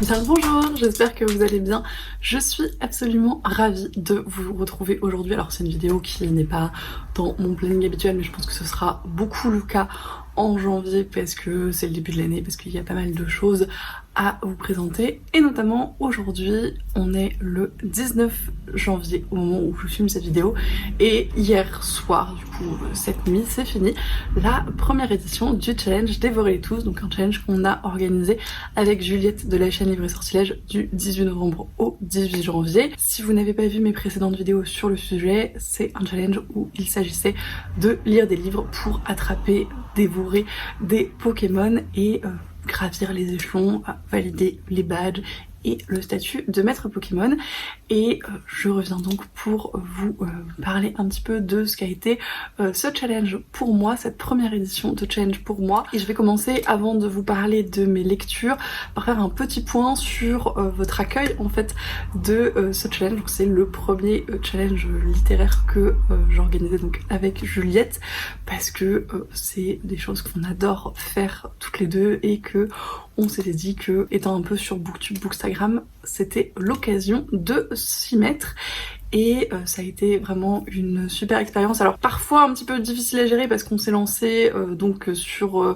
Bien bonjour, j'espère que vous allez bien. Je suis absolument ravie de vous retrouver aujourd'hui. Alors c'est une vidéo qui n'est pas dans mon planning habituel, mais je pense que ce sera beaucoup le cas en janvier parce que c'est le début de l'année, parce qu'il y a pas mal de choses à vous présenter. Et notamment aujourd'hui, on est le 19 janvier au moment où je filme cette vidéo. Et hier soir, du coup cette nuit, c'est fini, la première édition du challenge Dévorez-les tous, donc un challenge qu'on a organisé avec Juliette de la chaîne Livre et Sortilège du 18 novembre au 18 janvier. Si vous n'avez pas vu mes précédentes vidéos sur le sujet, c'est un challenge où il s'agissait de lire des livres pour attraper, dévorer des Pokémon et gravir les échelons, valider les badges et le statut de maître Pokémon. Et je reviens donc pour vous parler un petit peu de ce qu'a été ce challenge pour moi, cette première édition de challenge pour moi. Et je vais commencer, avant de vous parler de mes lectures, par faire un petit point sur votre accueil en fait de ce challenge. Donc c'est le premier challenge littéraire que j'organisais donc avec Juliette, parce que c'est des choses qu'on adore faire toutes les deux et que on s'était dit que, étant un peu sur Booktube, Bookstagram, c'était l'occasion de s'y mettre. Et ça a été vraiment une super expérience. Alors parfois un petit peu difficile à gérer parce qu'on s'est lancé donc sur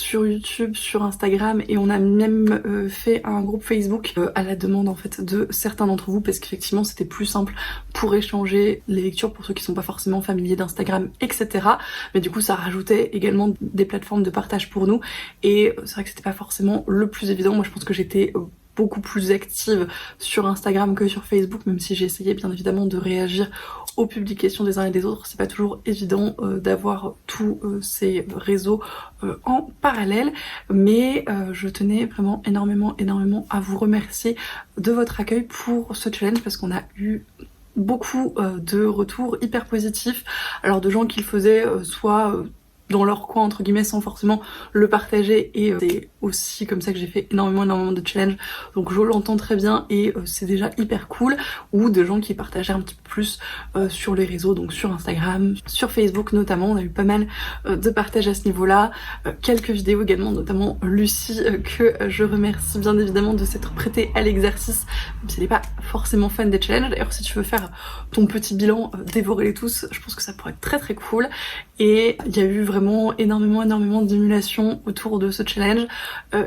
YouTube, sur Instagram, et on a même fait un groupe Facebook à la demande en fait de certains d'entre vous, parce qu'effectivement c'était plus simple pour échanger les lectures pour ceux qui sont pas forcément familiers d'Instagram, etc. Mais du coup ça rajoutait également des plateformes de partage pour nous, et c'est vrai que c'était pas forcément le plus évident. Moi je pense que j'étais beaucoup plus active sur Instagram que sur Facebook, même si j'ai essayé bien évidemment de réagir aux publications des uns et des autres. C'est pas toujours évident d'avoir tous ces réseaux en parallèle, mais je tenais vraiment énormément à vous remercier de votre accueil pour ce challenge, parce qu'on a eu beaucoup de retours hyper positifs, alors de gens qui le faisaient soit dans leur coin entre guillemets sans forcément le partager, et c'est aussi comme ça que j'ai fait énormément de challenges, donc je l'entends très bien et c'est déjà hyper cool. Ou de gens qui partageaient un petit peu plus sur les réseaux, donc sur Instagram, sur Facebook notamment, on a eu pas mal de partages à ce niveau là, quelques vidéos également, notamment Lucie que je remercie bien évidemment de s'être prêtée à l'exercice, même si elle n'est pas forcément fan des challenges. D'ailleurs si tu veux faire ton petit bilan Dévorez-les tous, je pense que ça pourrait être très cool. Et il y a eu vraiment énormément d'émulation autour de ce challenge,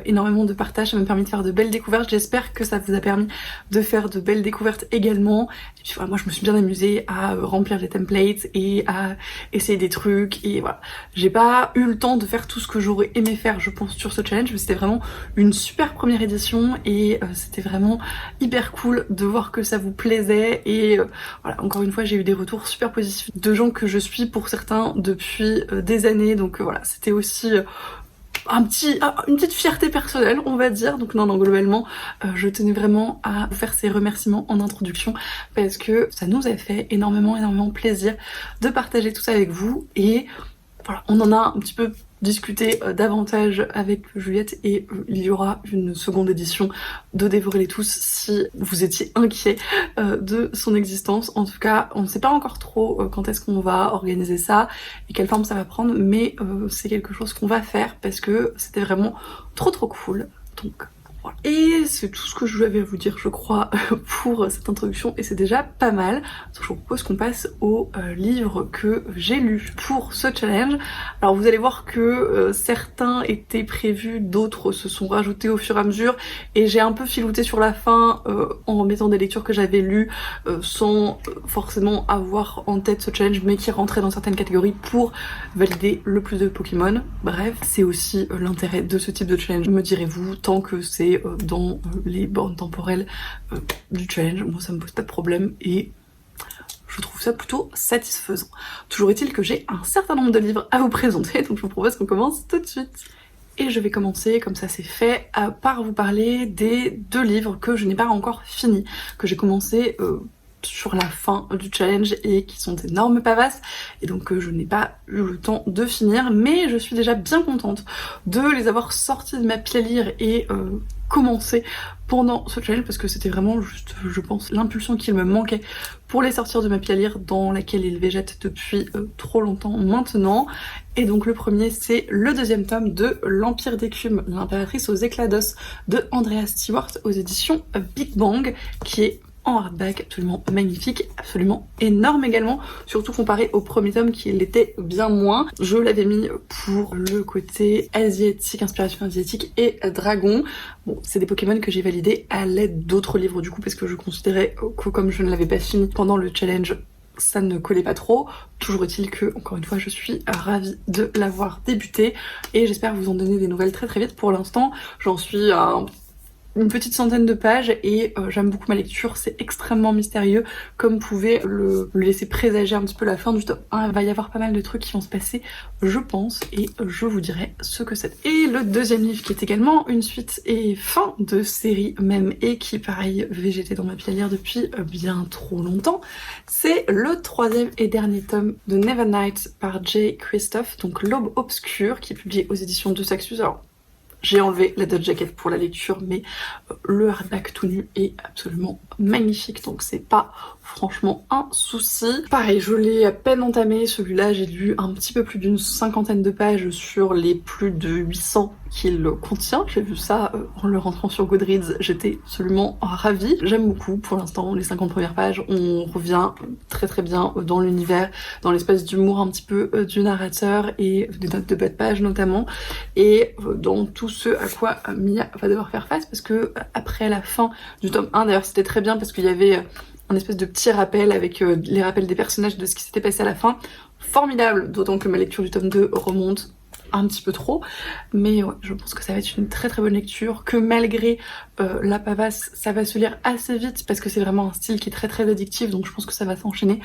énormément de partage, ça m'a permis de faire de belles découvertes. J'espère que ça vous a permis de faire de belles découvertes également. Et puis voilà, moi je me suis bien amusée à remplir les templates et à essayer des trucs, et voilà. J'ai pas eu le temps de faire tout ce que j'aurais aimé faire je pense sur ce challenge, mais c'était vraiment une super première édition, et c'était vraiment hyper cool de voir que ça vous plaisait. Et voilà, encore une fois j'ai eu des retours super positifs de gens que je suis pour certains depuis des années, donc voilà, c'était aussi une petite fierté personnelle on va dire. Donc non globalement je tenais vraiment à vous faire ces remerciements en introduction, parce que ça nous a fait énormément plaisir de partager tout ça avec vous. Et voilà, on en a un petit peu discuté davantage avec Juliette, et il y aura une seconde édition de Dévorez-les tous si vous étiez inquiet de son existence. En tout cas on ne sait pas encore trop quand est-ce qu'on va organiser ça et quelle forme ça va prendre, mais c'est quelque chose qu'on va faire parce que c'était vraiment trop cool. Donc voilà. Et c'est tout ce que je avais à vous dire je crois pour cette introduction, et c'est déjà pas mal. Donc je vous propose qu'on passe au livre que j'ai lu pour ce challenge. Alors vous allez voir que certains étaient prévus, d'autres se sont rajoutés au fur et à mesure, et j'ai un peu filouté sur la fin en mettant des lectures que j'avais lues sans forcément avoir en tête ce challenge, mais qui rentraient dans certaines catégories pour valider le plus de Pokémon. Bref, c'est aussi l'intérêt de ce type de challenge, me direz-vous, tant que c'est dans les bornes temporelles du challenge, moi ça me pose pas de problème et je trouve ça plutôt satisfaisant. Toujours est-il que j'ai un certain nombre de livres à vous présenter, donc je vous propose qu'on commence tout de suite. Et je vais commencer, comme ça c'est fait, par vous parler des 2 livres que je n'ai pas encore finis, que j'ai commencé sur la fin du challenge et qui sont d'énormes pavasses, et donc je n'ai pas eu le temps de finir, mais je suis déjà bien contente de les avoir sortis de ma pile à lire et commencé pendant ce challenge parce que c'était vraiment juste, je pense, l'impulsion qu'il me manquait pour les sortir de ma pile à lire dans laquelle il végète depuis trop longtemps maintenant. Et donc le premier, c'est le deuxième tome de L'Empire d'écume, l'impératrice aux éclats d'os de Andrea Stewart aux éditions Big Bang, qui est en hardback, absolument magnifique, absolument énorme également, surtout comparé au premier tome qui l'était bien moins. Je l'avais mis pour le côté asiatique, inspiration asiatique et dragon. Bon, c'est des Pokémon que j'ai validés à l'aide d'autres livres du coup parce que je considérais que comme je ne l'avais pas fini pendant le challenge, ça ne collait pas trop. Toujours est-il que, encore une fois, je suis ravie de l'avoir débuté et j'espère vous en donner des nouvelles très très vite. Pour l'instant, j'en suis à une petite centaine de pages et j'aime beaucoup ma lecture, c'est extrêmement mystérieux comme pouvait le laisser présager un petit peu la fin du tome 1. Il va y avoir pas mal de trucs qui vont se passer, je pense, et je vous dirai ce que c'est. Et le deuxième livre qui est également une suite et fin de série même et qui pareil végétait dans ma pile à lire depuis bien trop longtemps, c'est le troisième et dernier tome de Nevernight par Jay Kristoff, donc L'Aube Obscure, qui est publié aux éditions de Saxus. Alors j'ai enlevé la dot jacket pour la lecture, mais le hardback tout nu est absolument magnifique, donc c'est pas franchement un souci. Pareil, je l'ai à peine entamé, celui-là j'ai lu un petit peu plus d'une cinquantaine de pages sur les plus de 800 qu'il contient. J'ai vu ça en le rentrant sur Goodreads, j'étais absolument ravie. J'aime beaucoup pour l'instant les 50 premières pages, on revient très très bien dans l'univers, dans l'espèce d'humour un petit peu du narrateur et des notes de bas de page notamment, et dans tout ce à quoi Mia va devoir faire face parce que après la fin du tome 1, d'ailleurs c'était très bien parce qu'il y avait un espèce de petit rappel avec les rappels des personnages de ce qui s'était passé à la fin. Formidable, d'autant que ma lecture du tome 2 remonte un petit peu trop, mais ouais, je pense que ça va être une très très bonne lecture, que malgré la pavasse, ça va se lire assez vite parce que c'est vraiment un style qui est très très addictif, donc je pense que ça va s'enchaîner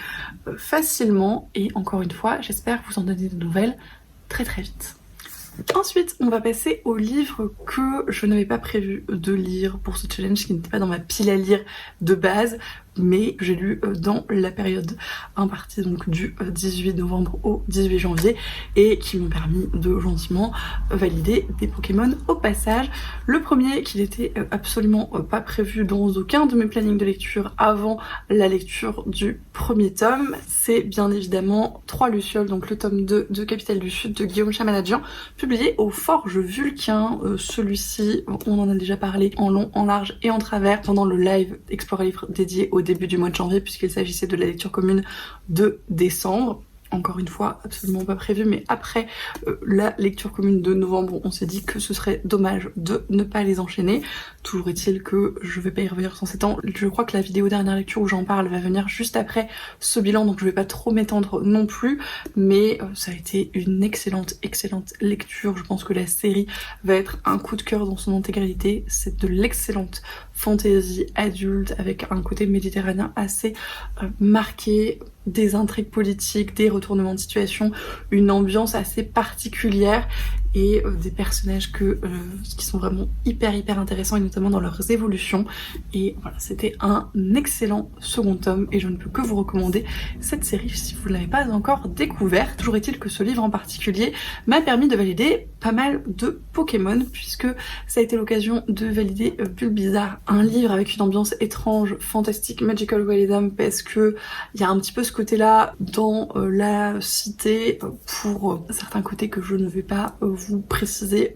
facilement, et encore une fois, j'espère vous en donner de nouvelles très très vite. Ensuite, on va passer au livre que je n'avais pas prévu de lire pour ce challenge, qui n'était pas dans ma pile à lire de base, mais que j'ai lu dans la période impartie, donc du 18 novembre au 18 janvier, et qui m'ont permis de gentiment valider des Pokémon au passage. Le premier, qui n'était absolument pas prévu dans aucun de mes plannings de lecture avant la lecture du premier tome, c'est bien évidemment 3 Lucioles, donc le tome 2 de Capitale du Sud de Guillaume Chamanadjian, publié au Forge Vulcain. Celui-ci, on en a déjà parlé en long, en large et en travers pendant le live Explore Livre dédié au début du mois de janvier, puisqu'il s'agissait de la lecture commune de décembre. Encore une fois, absolument pas prévu, mais après la lecture commune de novembre, on s'est dit que ce serait dommage de ne pas les enchaîner. Toujours est-il que je vais pas y revenir sans s'étendre. Je crois que la vidéo dernière lecture où j'en parle va venir juste après ce bilan, donc je vais pas trop m'étendre non plus, mais ça a été une excellente lecture. Je pense que la série va être un coup de cœur dans son intégralité. C'est de l'excellente fantasy adulte avec un côté méditerranéen assez marqué, des intrigues politiques, des retournements de situation, une ambiance assez particulière et des personnages qui sont vraiment hyper intéressants, et notamment dans leurs évolutions. Et voilà, c'était un excellent second tome et je ne peux que vous recommander cette série si vous ne l'avez pas encore découverte. Toujours est-il que ce livre en particulier m'a permis de valider pas mal de Pokémon, puisque ça a été l'occasion de valider Bulbizarre, un livre avec une ambiance étrange, fantastique, magical realism, parce que il y a un petit peu ce côté-là dans la cité, pour certains côtés que je ne vais pas vous préciser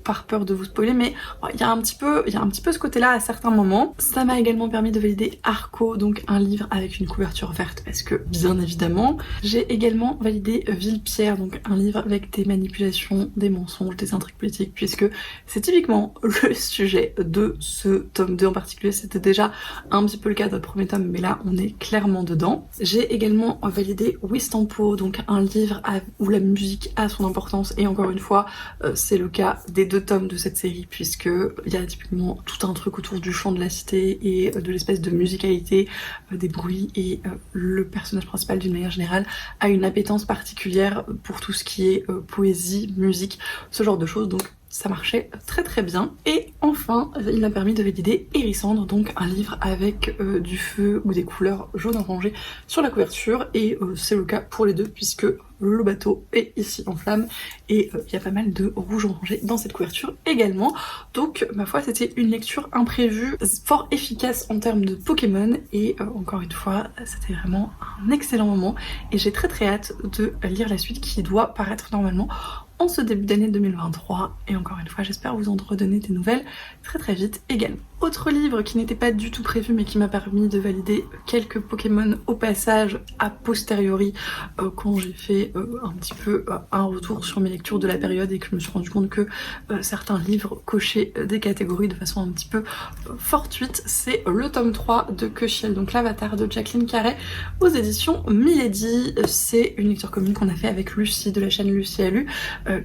par peur de vous spoiler, mais il y a un petit peu ce côté-là à certains moments. Ça m'a également permis de valider Arco, donc un livre avec une couverture verte, parce que bien évidemment. J'ai également validé Villepierre, donc un livre avec des manipulations, des mensonges, des intrigues politiques, puisque c'est typiquement le sujet de ce tome 2 en particulier. C'était déjà un petit peu le cas dans le premier tome, mais là on est clairement dedans. J'ai également validé Wistampo, donc un livre où la musique a son importance, et encore une fois c'est le cas des 2 tomes de cette série, puisque il y a typiquement tout un truc autour du chant de la cité et de l'espèce de musicalité des bruits, et le personnage principal d'une manière générale a une appétence particulière pour tout ce qui est poésie, musique, ce genre de choses, donc ça marchait très bien. Et enfin, il m'a permis de valider Hérissandre, donc un livre avec du feu ou des couleurs jaune orangé sur la couverture, et c'est le cas pour les deux, puisque le bateau est ici en flammes et il y a pas mal de rouge orangé dans cette couverture également. Donc ma foi c'était une lecture imprévue, fort efficace en termes de Pokémon et encore une fois c'était vraiment un excellent moment et j'ai très hâte de lire la suite qui doit paraître normalement en ce début d'année 2023 et encore une fois j'espère vous en redonner des nouvelles très vite également. Autre livre qui n'était pas du tout prévu mais qui m'a permis de valider quelques Pokémon au passage a posteriori quand j'ai fait un petit peu un retour sur mes lectures de la période et que je me suis rendu compte que certains livres cochaient des catégories de façon un petit peu fortuite. C'est le tome 3 de Que Chiel, donc l'Avatar de Jacqueline Carey aux éditions Milady. C'est une lecture commune qu'on a fait avec Lucie de la chaîne Lucie a lu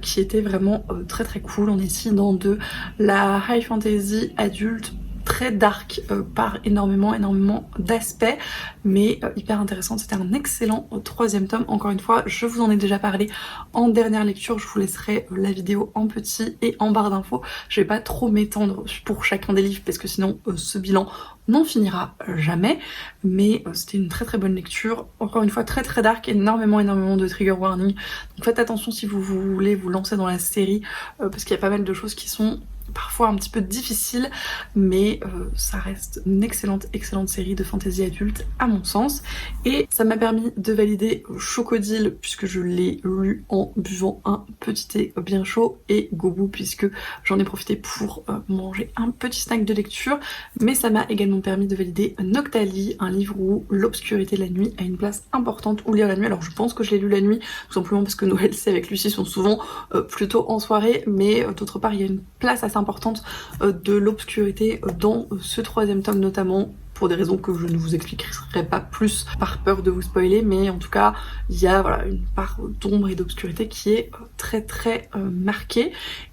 qui était vraiment très cool. On est ici dans de la high fantasy adulte très dark par énormément d'aspects mais hyper intéressant. C'était un excellent troisième tome. Encore une fois je vous en ai déjà parlé en dernière lecture, je vous laisserai la vidéo en petit et en barre d'infos. Je vais pas trop m'étendre pour chacun des livres parce que sinon ce bilan n'en finira jamais, mais c'était une très bonne lecture. Encore une fois très dark, énormément de trigger warning, donc faites attention si vous voulez vous lancer dans la série parce qu'il y a pas mal de choses qui sont parfois un petit peu difficile mais ça reste une excellente série de fantasy adulte à mon sens et ça m'a permis de valider Chocodile puisque je l'ai lu en buvant un petit thé bien chaud et Gobu puisque j'en ai profité pour manger un petit snack de lecture, mais ça m'a également permis de valider Noctali, un livre où l'obscurité de la nuit a une place importante, ou lire la nuit. Alors je pense que je l'ai lu la nuit tout simplement parce que Noël c'est avec Lucie sont souvent plutôt en soirée, mais d'autre part il y a une place assez importante de l'obscurité dans ce troisième tome notamment, pour des raisons que je ne vous expliquerai pas plus par peur de vous spoiler, mais en tout cas il y a voilà une part d'ombre et d'obscurité qui est très marquée.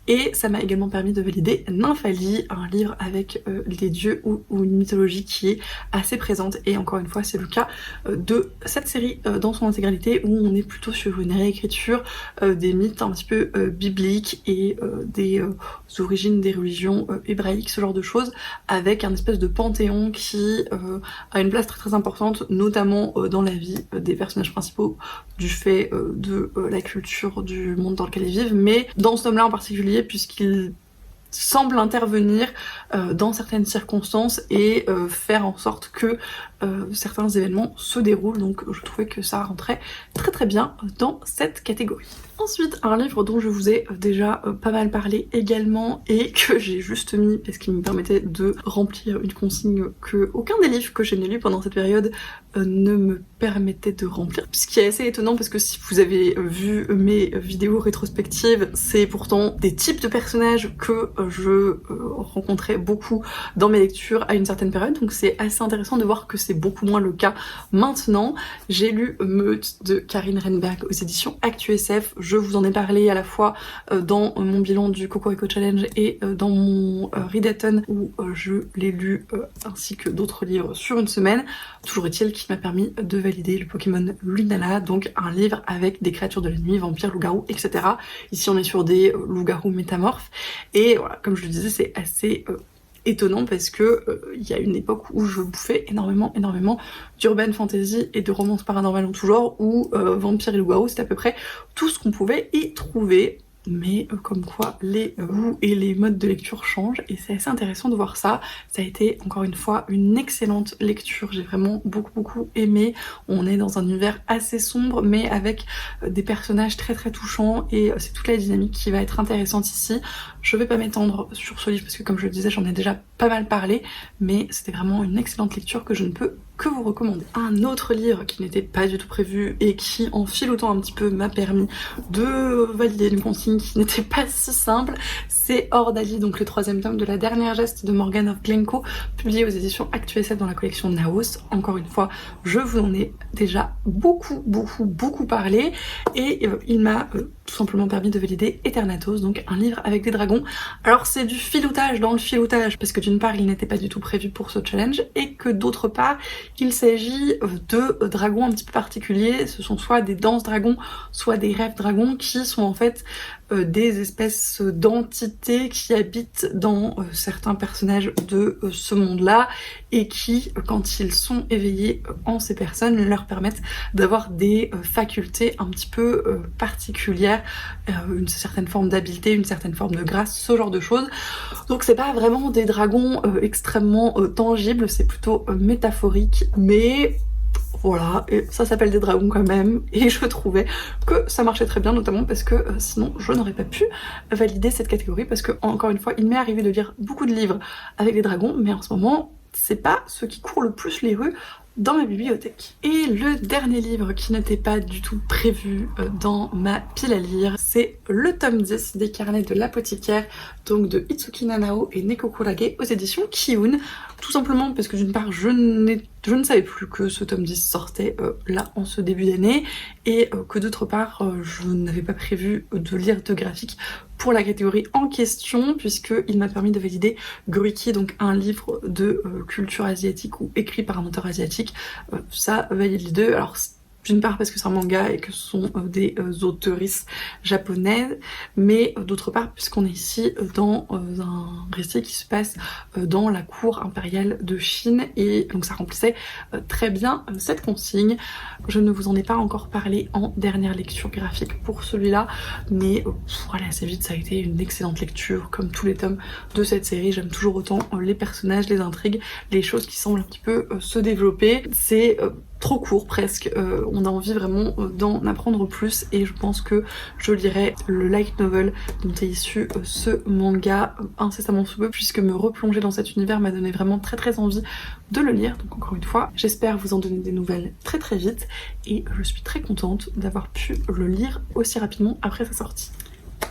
Et ça m'a également permis de valider Nymphalie, un livre avec des dieux ou une mythologie qui est assez présente, et encore une fois c'est le cas de cette série dans son intégralité où on est plutôt sur une réécriture des mythes un petit peu bibliques et des origines des religions hébraïques, ce genre de choses, avec un espèce de panthéon qui a une place très importante, notamment dans la vie des personnages principaux du fait de la culture du monde dans lequel ils vivent, mais dans ce tome là en particulier puisqu'il semble intervenir dans certaines circonstances et faire en sorte que certains événements se déroulent, donc je trouvais que ça rentrait très bien dans cette catégorie. Ensuite, un livre dont je vous ai déjà pas mal parlé également et que j'ai juste mis parce qu'il me permettait de remplir une consigne que aucun des livres que je n'ai lu pendant cette période ne me permettait de remplir. Ce qui est assez étonnant parce que si vous avez vu mes vidéos rétrospectives, c'est pourtant des types de personnages que je rencontrais beaucoup dans mes lectures à une certaine période, donc c'est assez intéressant de voir que c'est beaucoup moins le cas maintenant. J'ai lu Meute de Karine Renberg aux éditions ActuSF. Je vous en ai parlé à la fois dans mon bilan du Cocorico Challenge et dans mon Readathon où je l'ai lu ainsi que d'autres livres sur une semaine. Toujours est-il qu'il m'a permis de valider le Pokémon Lunala, donc un livre avec des créatures de la nuit, vampires, loups-garous, etc. Ici on est sur des loups-garous métamorphes et voilà, comme je le disais, c'est assez étonnant parce que il y a une époque où je bouffais énormément d'urban fantasy et de romance paranormale en tout genre, où vampires et loups-garous c'était à peu près tout ce qu'on pouvait y trouver. Mais comme quoi les goûts et les modes de lecture changent et c'est assez intéressant de voir ça. Ça a été encore une fois une excellente lecture, j'ai vraiment beaucoup aimé. On est dans un univers assez sombre mais avec des personnages très touchants et c'est toute la dynamique qui va être intéressante ici. Je vais pas m'étendre sur ce livre parce que comme je le disais j'en ai déjà pas mal parlé, mais c'était vraiment une excellente lecture que je ne peux que vous recommander. Un autre livre qui n'était pas du tout prévu et qui en filoutant un petit peu m'a permis de valider une consigne qui n'était pas si simple, c'est Ordali, donc le troisième tome de La Dernière Geste de Morgan of Glencoe, publié aux éditions ActuSF dans la collection Naos. Encore une fois, je vous en ai déjà beaucoup parlé et il m'a tout simplement permis de valider Eternatus, donc un livre avec des dragons. Alors c'est du filoutage dans le filoutage parce que d'une part il n'était pas du tout prévu pour ce challenge et que d'autre part il s'agit de dragons un petit peu particuliers. Ce sont soit des danses dragons, soit des rêves dragons qui sont en fait des espèces d'entités qui habitent dans certains personnages de ce monde-là et qui, quand ils sont éveillés en ces personnes, leur permettent d'avoir des facultés un petit peu particulières, une certaine forme d'habileté, une certaine forme de grâce, ce genre de choses. Donc c'est pas vraiment des dragons extrêmement tangibles, c'est plutôt métaphorique, mais voilà, et ça s'appelle des dragons quand même, et je trouvais que ça marchait très bien, notamment parce que sinon je n'aurais pas pu valider cette catégorie, parce que encore une fois, il m'est arrivé de lire beaucoup de livres avec des dragons, mais en ce moment, c'est pas ce qui court le plus les rues dans ma bibliothèque. Et le dernier livre qui n'était pas du tout prévu dans ma pile à lire, c'est le tome 10 des carnets de l'apothicaire, donc de Itsuki Nanao et Neko Kurage aux éditions Kiun. Tout simplement parce que d'une part je ne savais plus que ce tome 10 sortait là en ce début d'année, et que d'autre part je n'avais pas prévu de lire de graphique pour la catégorie en question, puisqu'il m'a permis de valider Goriki, donc un livre de culture asiatique ou écrit par un auteur asiatique. Ça valide les deux. Alors d'une part parce que c'est un manga et que ce sont des auteurisses japonaises, mais d'autre part puisqu'on est ici dans un récit qui se passe dans la cour impériale de Chine, et donc ça remplissait très bien cette consigne. Je ne vous en ai pas encore parlé en dernière lecture graphique pour celui-là, mais pour aller assez vite, ça a été une excellente lecture comme tous les tomes de cette série. J'aime toujours autant les personnages, les intrigues, les choses qui semblent un petit peu se développer. C'est trop court presque, on a envie vraiment d'en apprendre plus, et je pense que je lirai le light novel dont est issu ce manga incessamment sous peu, puisque me replonger dans cet univers m'a donné vraiment très envie de le lire. Donc encore une fois, j'espère vous en donner des nouvelles très vite, et je suis très contente d'avoir pu le lire aussi rapidement après sa sortie.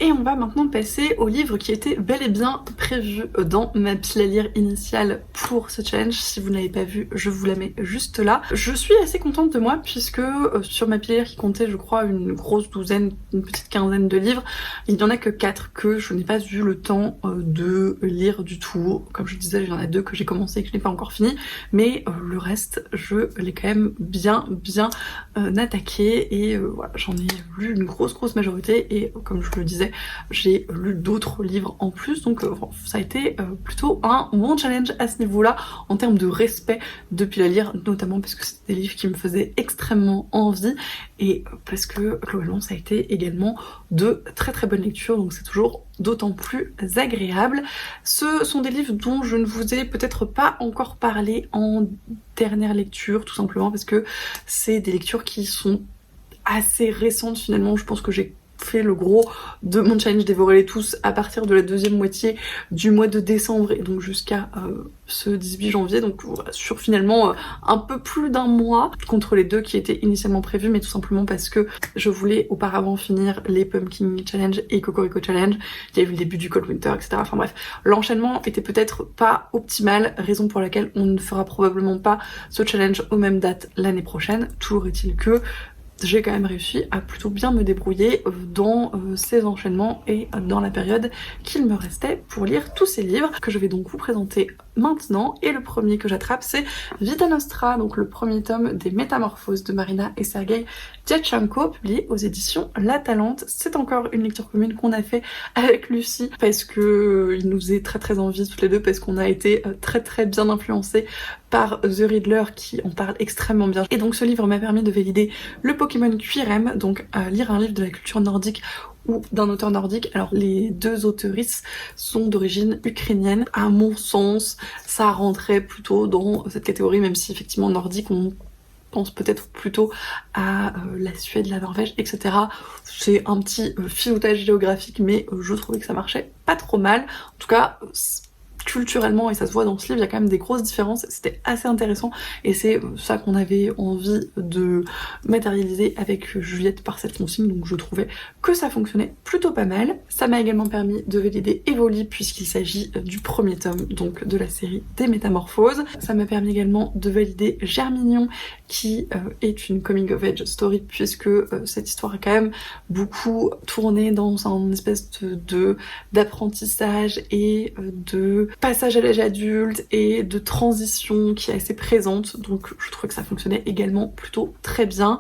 Et on va maintenant passer au livre qui était bel et bien prévu dans ma pile à lire initiale pour ce challenge. Si vous ne l'avez pas vu, je vous la mets juste là. Je suis assez contente de moi puisque sur ma pile à lire qui comptait je crois une grosse douzaine, une petite quinzaine de livres, il n'y en a que 4 que je n'ai pas eu le temps de lire du tout. Comme je disais, il y en a 2 que j'ai commencé et que je n'ai pas encore fini, mais le reste je l'ai quand même bien attaqué, et voilà, j'en ai lu une grosse majorité, et comme je le disais, j'ai lu d'autres livres en plus, donc ça a été plutôt un bon challenge à ce niveau-là en termes de respect depuis la lire, notamment parce que c'est des livres qui me faisaient extrêmement envie, et parce que globalement ça a été également de très bonnes lectures, donc c'est toujours d'autant plus agréable. Ce sont des livres dont je ne vous ai peut-être pas encore parlé en dernière lecture, tout simplement parce que c'est des lectures qui sont assez récentes finalement. Je pense que j'ai fait le gros de mon challenge Dévorer-les tous à partir de la deuxième moitié du mois de décembre, et donc jusqu'à ce 18 janvier, donc voilà, sur finalement un peu plus d'un mois, contre les 2 qui étaient initialement prévus, mais tout simplement parce que je voulais auparavant finir les Pumpkin Challenge et Cocorico Challenge. Il y a eu le début du Cold Winter, etc. Enfin bref, l'enchaînement était peut-être pas optimal, raison pour laquelle on ne fera probablement pas ce challenge aux mêmes dates l'année prochaine. Toujours est-il que j'ai quand même réussi à plutôt bien me débrouiller dans ces enchaînements et dans la période qu'il me restait pour lire tous ces livres que je vais donc vous présenter maintenant. Et le premier que j'attrape, c'est Vita Nostra, donc le premier tome des Métamorphoses de Marina et Sergei Diatchenko, publié aux éditions La Talente. C'est encore une lecture commune qu'on a fait avec Lucie parce que il nous est très envie toutes les deux, parce qu'on a été très bien influencés par The Riddler qui en parle extrêmement bien. Et donc ce livre m'a permis de valider le Pokémon QRM, donc lire un livre de la culture nordique ou d'un auteur nordique. Alors les 2 auteurisses sont d'origine ukrainienne. À mon sens, ça rentrait plutôt dans cette catégorie, même si effectivement nordique, on pense peut-être plutôt à la Suède, la Norvège, etc. C'est un petit filoutage géographique, mais je trouvais que ça marchait pas trop mal. En tout cas, culturellement, et ça se voit dans ce livre, il y a quand même des grosses différences, c'était assez intéressant, et c'est ça qu'on avait envie de matérialiser avec Juliette par cette consigne, donc je trouvais que ça fonctionnait plutôt pas mal. Ça m'a également permis de valider Evoli, puisqu'il s'agit du premier tome donc de la série des Métamorphoses. Ça m'a permis également de valider Germignon, qui est une coming of age story, puisque cette histoire est quand même beaucoup tournée dans un espèce d'apprentissage et de passage à l'âge adulte et de transition qui est assez présente, donc je trouvais que ça fonctionnait également plutôt très bien.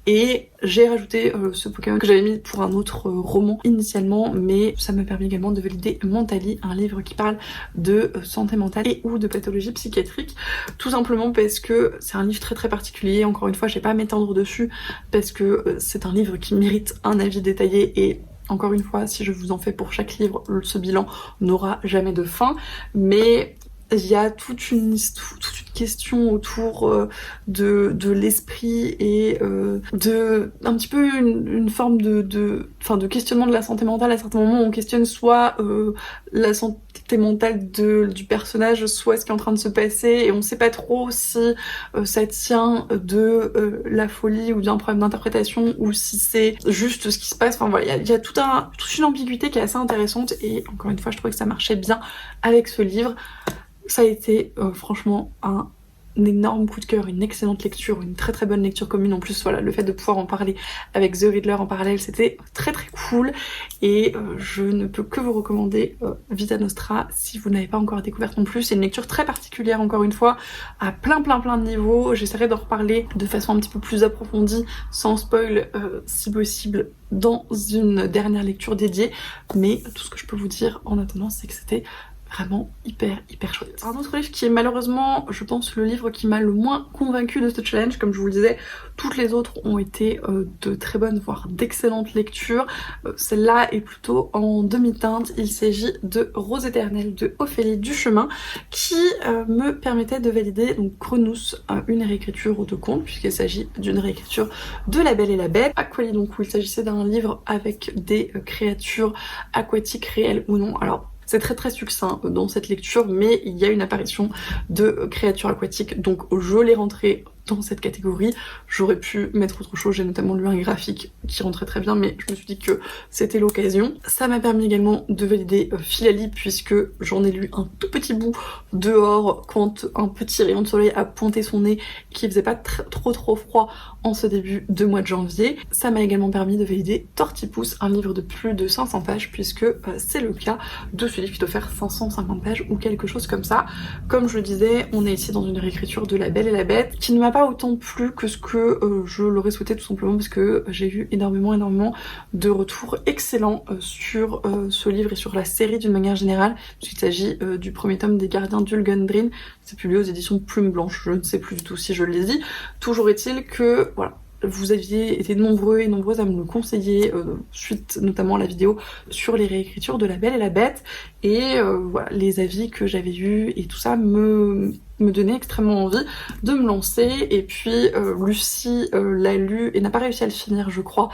Et j'ai rajouté ce Pokémon que j'avais mis pour un autre roman initialement, mais ça m'a permis également de valider Mentally, un livre qui parle de santé mentale et ou de pathologie psychiatrique, tout simplement parce que c'est un livre très très particulier. Encore une fois, je vais pas m'étendre dessus parce que c'est un livre qui mérite un avis détaillé, et encore une fois, si je vous en fais pour chaque livre, ce bilan n'aura jamais de fin, mais il y a toute une question autour de l'esprit et de un petit peu une forme de questionnement de la santé mentale. À certains moments, on questionne soit la santé mentale du personnage, soit ce qui est en train de se passer, et on sait pas trop si ça tient de la folie ou d'un problème d'interprétation, ou si c'est juste ce qui se passe. Enfin voilà, il y a toute une ambiguïté qui est assez intéressante, et encore une fois, je trouvais que ça marchait bien avec ce livre. Ça a été franchement un énorme coup de cœur, une excellente lecture, une très très bonne lecture commune. En plus, voilà, le fait de pouvoir en parler avec The Riddler en parallèle, c'était très très cool, et je ne peux que vous recommander Vita Nostra si vous n'avez pas encore découvert non plus. C'est une lecture très particulière, encore une fois, à plein de niveaux. J'essaierai d'en reparler de façon un petit peu plus approfondie, sans spoil si possible, dans une dernière lecture dédiée, mais tout ce que je peux vous dire en attendant, c'est que c'était vraiment hyper chouette. Un autre livre qui est malheureusement, je pense, le livre qui m'a le moins convaincue de ce challenge. Comme je vous le disais, toutes les autres ont été de très bonnes, voire d'excellentes lectures. Celle-là est plutôt en demi-teinte. Il s'agit de Rose éternelle de Ophélie Duchemin, qui me permettait de valider donc Cronus, une réécriture de conte, puisqu'il s'agit d'une réécriture de La Belle et la Bête. Aqualie, donc, où il s'agissait d'un livre avec des créatures aquatiques réelles ou non. Alors, c'est très très succinct dans cette lecture, mais il y a une apparition de créatures aquatiques, donc je l'ai rentré dans cette catégorie. J'aurais pu mettre autre chose, j'ai notamment lu un graphique qui rentrait très bien, mais je me suis dit que c'était l'occasion. Ça m'a permis également de valider Philali, puisque j'en ai lu un tout petit bout dehors quand un petit rayon de soleil a pointé son nez, qui faisait pas trop froid en ce début de mois de janvier. Ça m'a également permis de valider Tortipousse, un livre de plus de 500 pages, puisque c'est le cas de ce livre qui doit faire 550 pages ou quelque chose comme ça. Comme je le disais, on est ici dans une réécriture de La Belle et la Bête, qui ne m'a pas autant plu que ce que je l'aurais souhaité, tout simplement parce que j'ai eu énormément de retours excellents sur ce livre et sur la série d'une manière générale, puisqu'il s'agit du premier tome des Gardiens d'Ulgondrin. C'est publié aux éditions Plume Blanche, je ne sais plus du tout si je l'ai dit. Toujours est-il que voilà, vous aviez été nombreux et nombreuses à me le conseiller, suite notamment à la vidéo sur les réécritures de La Belle et la Bête, et voilà, les avis que j'avais eus et tout ça me donnait extrêmement envie de me lancer. Et puis Lucie l'a lu et n'a pas réussi à le finir, je crois,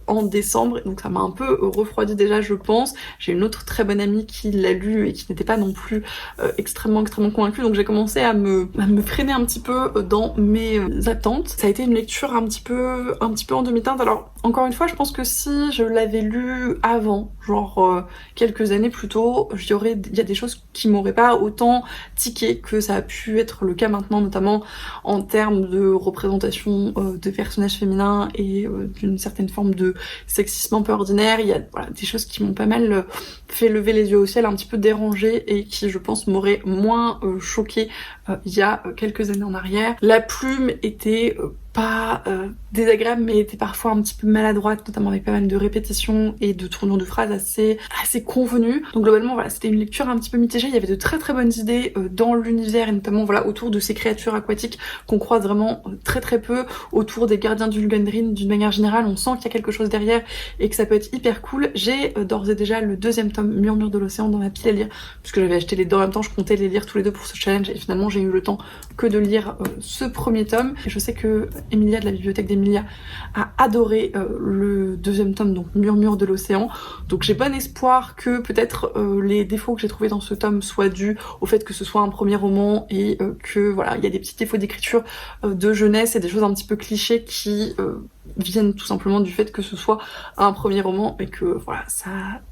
en décembre, donc ça m'a un peu refroidi déjà, je pense. J'ai une autre très bonne amie qui l'a lu et qui n'était pas non plus extrêmement convaincue, donc j'ai commencé à me freiner un petit peu dans mes attentes. Ça a été une lecture un petit peu en demi-teinte. Alors encore une fois, je pense que si je l'avais lu avant, genre quelques années plus tôt, il y a des choses qui m'auraient pas autant tiqué que ça a pu être le cas maintenant, notamment en termes de représentation de personnages féminins et d'une certaine forme de sexisme un peu ordinaire. Il y a voilà, des choses qui m'ont pas mal fait lever les yeux au ciel, un petit peu dérangé, et qui je pense m'auraient moins choqué il y a quelques années en arrière. La plume était pas désagréable, mais était parfois un petit peu maladroite, notamment avec pas mal de répétitions et de tournures de phrases assez convenues. Donc globalement voilà, c'était une lecture un petit peu mitigée. Il y avait de très bonnes idées dans l'univers, et notamment voilà autour de ces créatures aquatiques qu'on croise vraiment très peu, autour des Gardiens d'Ulgondrin. D'une manière générale, on sent qu'il y a quelque chose derrière et que ça peut être hyper cool. J'ai d'ores et déjà le deuxième tome, Murmure de l'océan, dans ma pile à lire, puisque j'avais acheté les deux en même temps. Je comptais les lire tous les deux pour ce challenge, et finalement j'ai eu le temps que de lire ce premier tome. Et je sais que Emilia de la bibliothèque d'Emilia a adoré le deuxième tome, donc Murmure de l'océan. Donc j'ai bon espoir que peut-être les défauts que j'ai trouvés dans ce tome soient dus au fait que ce soit un premier roman, et que voilà, il y a des petits défauts d'écriture de jeunesse et des choses un petit peu clichés qui viennent tout simplement du fait que ce soit un premier roman et que voilà,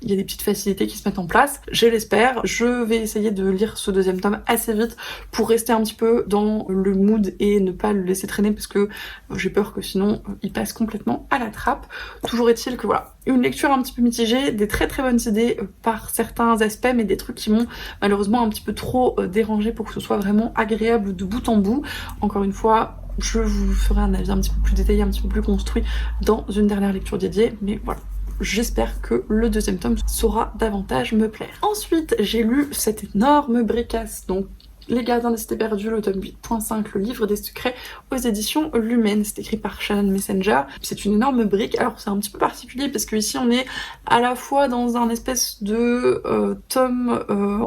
il y a des petites facilités qui se mettent en place. Je l'espère. Je vais essayer de lire ce deuxième tome assez vite pour rester un petit peu dans le mood et ne pas le laisser traîner parce que j'ai peur que sinon il passe complètement à la trappe. Toujours est-il que voilà, une lecture un petit peu mitigée, des très très bonnes idées par certains aspects, mais des trucs qui m'ont malheureusement un petit peu trop dérangé pour que ce soit vraiment agréable de bout en bout. Encore une fois, je vous ferai un avis un petit peu plus détaillé, un petit peu plus construit dans une dernière lecture dédiée, mais voilà. J'espère que le deuxième tome saura davantage me plaire. Ensuite, j'ai lu cette énorme bricasse, donc Les Gardiens des Cités Perdues, le tome 8.5, le livre des secrets aux éditions Lumen. C'est écrit par Shannon Messenger. C'est une énorme brique. Alors c'est un petit peu particulier parce que ici on est à la fois dans un espèce de tome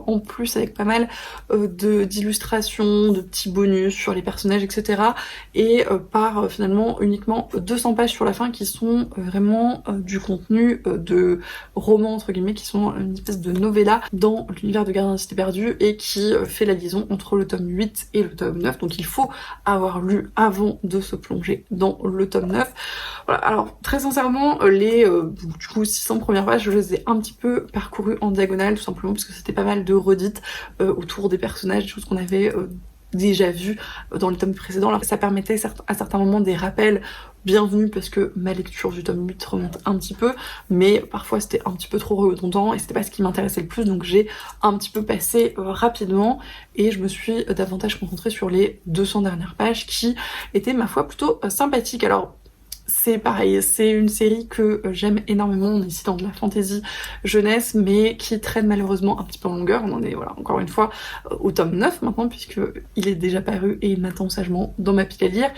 en plus avec pas mal d'illustrations, de petits bonus sur les personnages, etc. Et par finalement uniquement 200 pages sur la fin qui sont vraiment du contenu de romans entre guillemets, qui sont une espèce de novella dans l'univers de Gardiens des Cités Perdues et qui fait la liaison entre le tome 8 et le tome 9, donc il faut avoir lu avant de se plonger dans le tome 9. Voilà, alors très sincèrement, les du coup 600 premières pages, je les ai un petit peu parcourues en diagonale, tout simplement parce que c'était pas mal de redites autour des personnages, des choses qu'on avait déjà vues dans le tome précédent. Alors ça permettait à certains moments des rappels bienvenus parce que ma lecture du tome 8 remonte un petit peu, mais parfois c'était un petit peu trop redondant et c'était pas ce qui m'intéressait le plus, donc j'ai un petit peu passé rapidement et je me suis davantage concentrée sur les 200 dernières pages qui étaient ma foi plutôt sympathiques. Alors c'est pareil, c'est une série que j'aime énormément, on est ici dans de la fantasy jeunesse, mais qui traîne malheureusement un petit peu en longueur. On en est, voilà, encore une fois, au tome 9 maintenant, puisque il est déjà paru et il m'attend sagement dans ma pile à lire.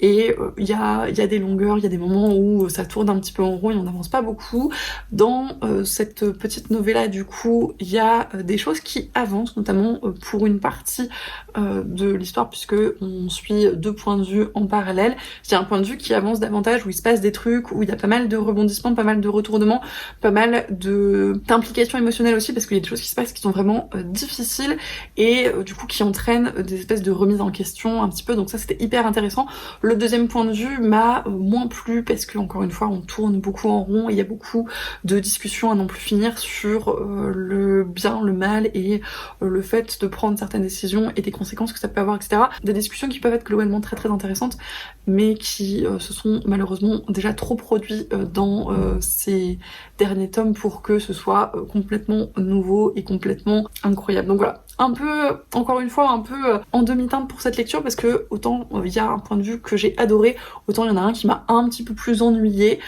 Et il y a des longueurs, il y a des moments où ça tourne un petit peu en rond et on n'avance pas beaucoup. Dans cette petite novella, du coup, il y a des choses qui avancent, notamment pour une partie de l'histoire, puisque on suit deux points de vue en parallèle. Il y a un point de vue qui avance davantage, où il se passe des trucs, où il y a pas mal de rebondissements, pas mal de retournements, pas mal d'implications émotionnelles aussi, parce qu'il y a des choses qui se passent qui sont vraiment difficiles et du coup qui entraînent des espèces de remises en question un petit peu, donc ça c'était hyper intéressant. Le deuxième point de vue m'a moins plu parce que encore une fois on tourne beaucoup en rond et il y a beaucoup de discussions à n'en plus finir sur le bien, le mal et le fait de prendre certaines décisions et des conséquences que ça peut avoir, etc. Des discussions qui peuvent être globalement très très intéressantes, mais qui se sont malheureusement déjà trop produits dans ces derniers tomes pour que ce soit complètement nouveau et complètement incroyable. Donc voilà, un peu, encore une fois, un peu en demi-teinte pour cette lecture, parce que autant il y a un point de vue que j'ai adoré, autant il y en a un qui m'a un petit peu plus ennuyé.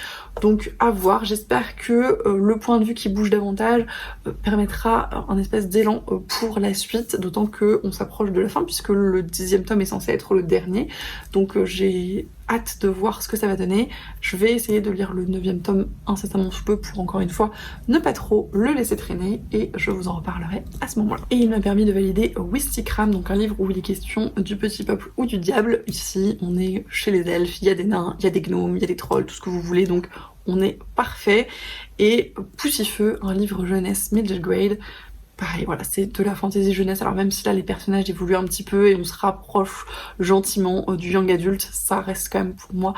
Donc à voir, j'espère que le point de vue qui bouge davantage permettra un espèce d'élan pour la suite, d'autant que on s'approche de la fin puisque le 10e tome est censé être le dernier. Donc j'ai hâte de voir ce que ça va donner. Je vais essayer de lire le 9e tome incessamment sous peu pour encore une fois ne pas trop le laisser traîner et je vous en reparlerai à ce moment-là. Et il m'a permis de valider Wistikram, donc un livre où il est question du petit peuple ou du diable. Ici on est chez les elfes, il y a des nains, il y a des gnomes, il y a des trolls, tout ce que vous voulez, donc on est parfait. Et Poussifeu, un livre jeunesse middle grade. Pareil, voilà, c'est de la fantasy jeunesse. Alors même si là les personnages évoluent un petit peu et on se rapproche gentiment du young adulte, ça reste quand même pour moi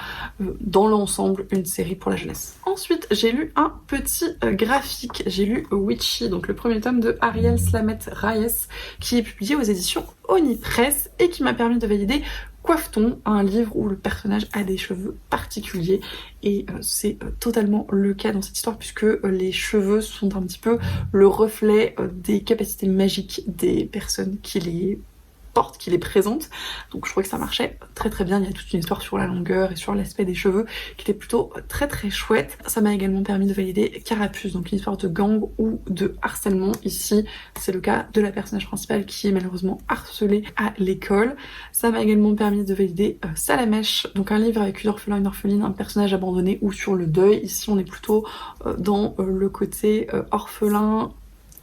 dans l'ensemble une série pour la jeunesse. Ensuite, j'ai lu un petit graphique. J'ai lu Witchy, donc le premier tome de Ariel Slamet Reyes, qui est publié aux éditions Onipress et qui m'a permis de valider Coiffe-t-on, un livre où le personnage a des cheveux particuliers et c'est totalement le cas dans cette histoire puisque les cheveux sont un petit peu le reflet des capacités magiques des personnes qui les portent, qui les présentent. Donc je trouvais que ça marchait très très bien. Il y a toute une histoire sur la longueur et sur l'aspect des cheveux qui était plutôt très très chouette. Ça m'a également permis de valider Carapuce, donc une histoire de gang ou de harcèlement. Ici c'est le cas de la personnage principale qui est malheureusement harcelée à l'école. Ça m'a également permis de valider Salamèche, donc un livre avec une orphelin, une orpheline, un personnage abandonné ou sur le deuil. Ici on est plutôt dans le côté orphelin,